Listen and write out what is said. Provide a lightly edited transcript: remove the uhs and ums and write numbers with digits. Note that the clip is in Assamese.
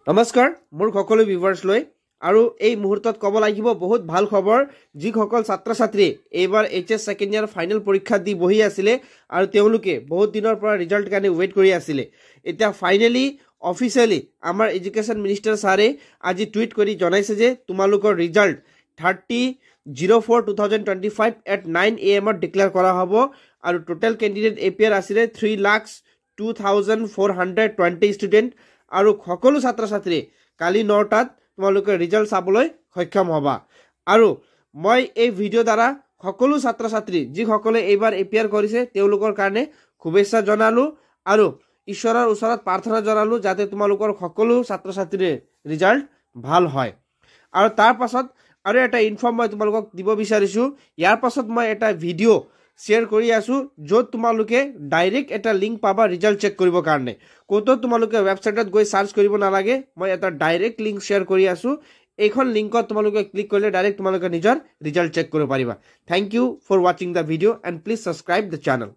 নমস্কাৰ মোৰ সকলো ভিউৱাৰ্ছ লৈ আৰু এই মুহূৰ্তত ক'ব লাগিব বহুত ভাল খবৰ যিসকল ছাত্ৰ ছাত্ৰী এইবাৰ এইচএছ সেকেন্ড ইয়াৰ ফাইনেল পৰীক্ষা দি বহি আছিল আৰু তেওঁলোকে বহুত দিনৰ পৰা ৰিজাল্ট কাৰণে ওয়েট কৰি আছিল এতিয়া ফাইনালি অফিচিয়ালি আমাৰ এডুকেশ্যন মিনিষ্টাৰ ছাৰে আজি টুইট কৰি জনাইছে যে তোমালোকৰ ৰিজাল্ট 30/04/2025 at 9 AM ডিক্লেয়াৰ কৰা হ'ব আৰু টোটাল কেণ্ডিডেট এপিয়াৰ আছিল 3,02,420 ষ্টুডেণ্ট আৰু সকলো ছাত্ৰ ছাত্ৰী কালি 9টাত তোমালোকে ৰিজাল্ট চাবলৈ সক্ষম হ'বা আৰু মই এই ভিডিঅ দ্বাৰা সকলো ছাত্ৰ ছাত্ৰী যিসকলে এইবাৰ এপিয়াৰ কৰিছে তেওঁলোকৰ কাৰণে শুভেচ্ছা জনালো আৰু ঈশ্বৰৰ ওচৰত প্ৰাৰ্থনা জনালো যাতে তোমালোকৰ সকলো ছাত্ৰ ছাত্ৰীৰ ৰিজাল্ট ভাল হয় আৰু তাৰ পাছত আৰু এটা ইনফৰ্ম মই তোমালোকক দিব বিচাৰিছো ইয়াৰ পাছত মই এটা ভিডিঅ' শ্বেয়াৰ কৰি আছো য'ত তোমালোকে ডাইৰেক্ট এটা লিংক পাবা ৰিজাল্ট চেক কৰিবৰ কাৰণে কোটো তোমালোকে ৱেবছাইটত গৈ সাৰ্চ কৰিব নালাগে মই এটা ডাইৰেক্ট লিংক শ্বেয়াৰ কৰি আছো এইখন লিংকত তোমালোকে ক্লিক কৰিলে ডাইৰেক্ট তোমালোকে নিজৰ ৰিজাল্ট চেক কৰিব পাৰিবা থ্যাংক ইউ ফৰ ৱাচিং the video' and please subscribe the channel